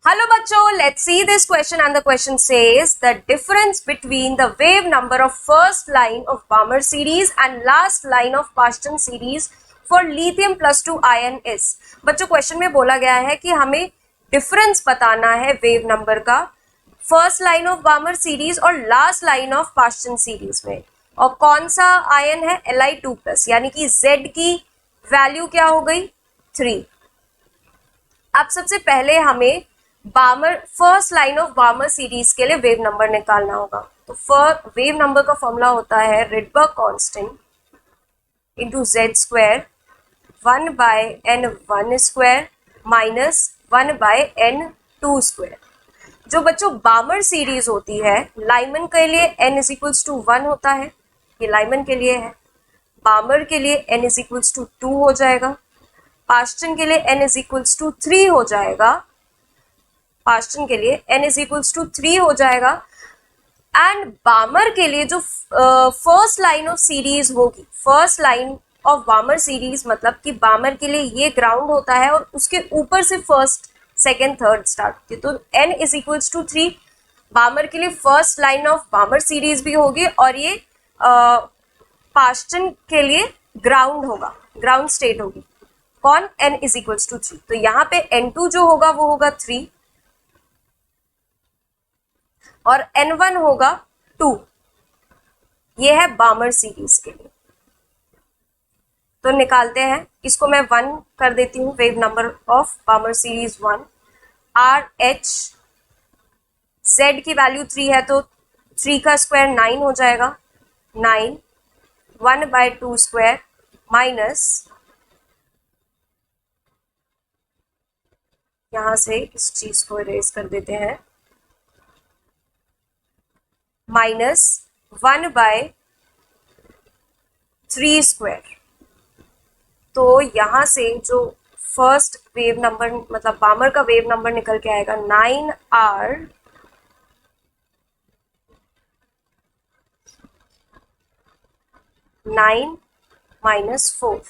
Hello बच्चों, let's see this question and the question says the difference between the wave number of first line of Balmer series and last line of paschen series for lithium +2 ion is। बच्चों question में बोला गया है कि हमें difference बताना है wave number का first line of Balmer series और last line of Paschen series में, और कौन सा आयन है Li2+, यानी कि Z की वैल्यू क्या हो गई 3। अब सबसे पहले हमें Balmer first line of Balmer series के लिए वेव नंबर निकालना होगा। तो वेव नंबर का फॉर्मूला होता है Rydberg constant into Z square 1/n1 square minus 1/n2 square. जो बच्चों बामर सीरीज होती है लाइमन के लिए n=1 होता है, ये लाइमन के लिए है। बामर के लिए n=2 हो जाएगा, पास्टन के लिए n=3 हो जाएगा, पास्टन के लिए n=3 हो जाएगा। एंड बामर के लिए जो फर्स्ट लाइन ऑफ सीरीज होगी, first line of Balmer series मतलब कि बामर के लिए ये ग्राउंड होता है और उसके ऊपर से फर्स्ट सेकेंड थर्ड स्टार्ट होती है, तो n=3 बामर के लिए first line of Balmer series भी होगी और ये पास्टन के लिए ग्राउंड होगा, ग्राउंड स्टेट होगी। कौन? n=3। तो यहाँ पे n2 जो होगा वो होगा 3 और n1 होगा 2। ये है बामर सीरीज के लिए। तो निकालते हैं इसको, मैं 1 कर देती हूँ wave number of Balmer series 1। RH Z की वैल्यू 3 है तो 3 का स्क्वायर 9 हो जाएगा, 9 1/2 स्क्वायर माइनस, यहां से इस चीज को इरेज कर देते हैं, माइनस 1/3 स्क्वायर। तो यहां से जो फर्स्ट वेव नंबर मतलब बामर का वेव नंबर निकल के आएगा 9R 9 - 4,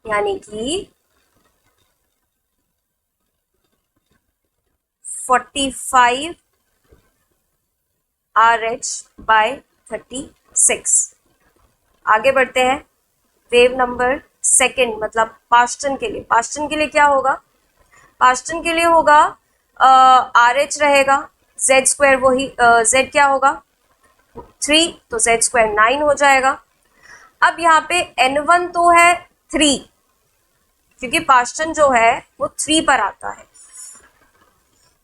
यानी कि 45 RH/36। आगे बढ़ते हैं वेव नंबर सेकेंड मतलब पास्टन के लिए। पास्टन के लिए क्या होगा? पास्टन के लिए होगा RH रहेगा, Z स्क्वायर वही Z क्या होगा 3, तो Z स्क्वायर 9 हो जाएगा। अब यहाँ पे N1 तो है 3, क्योंकि पास्टन जो है वो 3 पर आता है,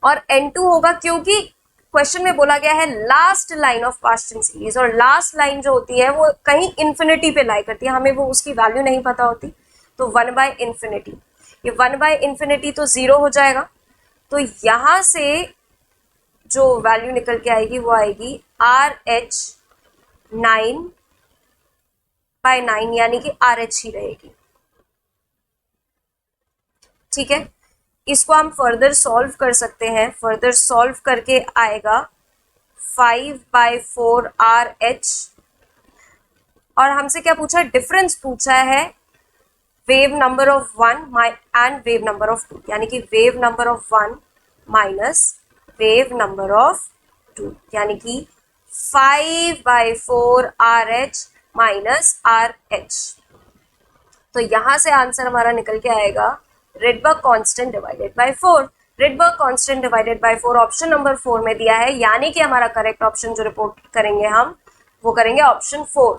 और N2 होगा क्योंकि क्वेश्चन में बोला गया है last line of Paschen series, और लास्ट लाइन जो होती है वो कहीं इन्फिनिटी पे लाई करती है, हमें वो उसकी वैल्यू नहीं पता होती। तो 1/∞, ये 1/∞ तो 0 हो जाएगा। तो यहां से जो वैल्यू निकल के आएगी वो आएगी RH 9/9, यानी कि RH ही रहेगी। ठीक है, इसको हम फर्दर सॉल्व कर सकते हैं। फर्दर सॉल्व करके आएगा 5/4 RH, और हमसे क्या पूछा? डिफरेंस पूछा है wave number of 1 and wave number of 2, यानी कि wave number of 1 minus wave number of 2, यानी कि 5/4 RH माइनस RH। तो यहां से आंसर हमारा निकल के आएगा Rydberg constant divided by 4। Rydberg constant divided by 4 option number 4 में दिया है, यानी कि हमारा करेक्ट ऑप्शन जो रिपोर्ट करेंगे हम वो करेंगे option 4।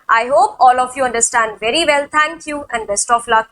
I hope all of you understand very well. Thank you and best of luck.